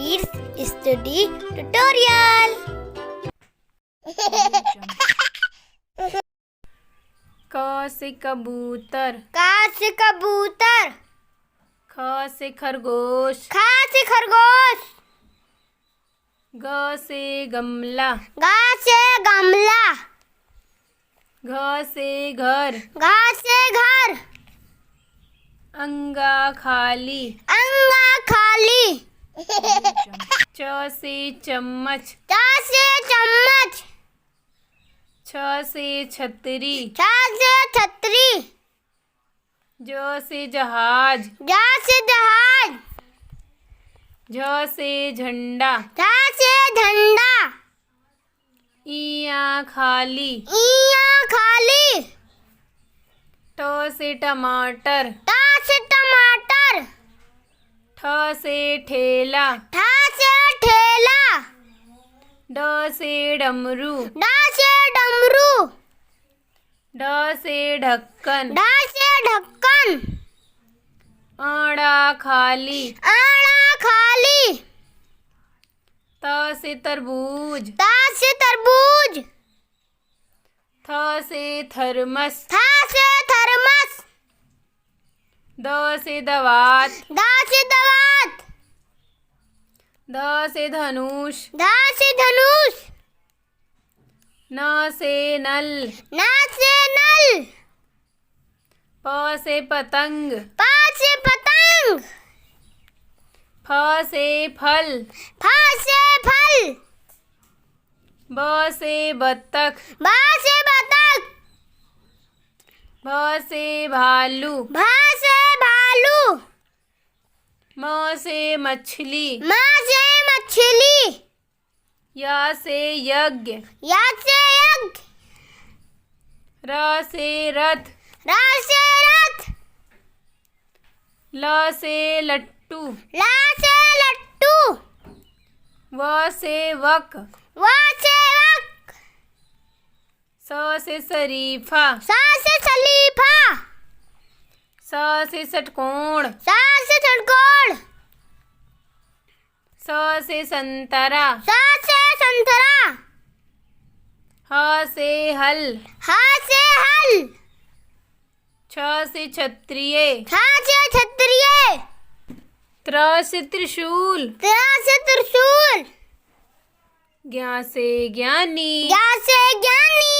Kids Study Tutorial. क से कबूतर, का से कबूतर, ख से खरगोश, खा से खरगोश, ग से गमला, गा से गमला, घ से घर, घा से घर, अंगा खाली, अंगा खाली, च से चम्मच, चा से चम्मच, छ से छतरी, छा से छतरी, ज से जहाज, जा से जहाज, झ से झंडा, झा से झंडा, इया खाली, इया खाली, ट से टमाटर, टा से टमाटर, ठ से ठेला, ठा से ठेला, ड से डमरू, डा से डमरू, ढ से ढक्कन, ढा से ढक्कन, आड़ा खाली, आड़ा खाली, त से तरबूज, ता से तरबूज, थ से थर्मस, था से थर्मस, द से दवात, दा से दवात, ध से धनुष, धा से धनुष, न से नल, ना से नल, प से पतंग, पा से पतंग, फ से फल, फा से फल, ब से बत्तख, बा से बतख, भ से भालू, भा से भालू, म से मछली, मा से मछली, या से यज्ञ, या से यज्ञ, र से रथ, रा से रथ, ल से लट्टू, ला से लट्टू, व से वक, वा से वक, स से शरीफा, सा से सलीफा, स से षटकोण, सा से षटकोण, स से संतरा, सा से संतरा, ह से हल, हा से हल, छ से क्षत्रिय, छा से क्षत्रिय, त्र से त्रिशूल, त्रा से त्रिशूल, ज्ञा से ज्ञानी, ज्ञा से ज्ञानी,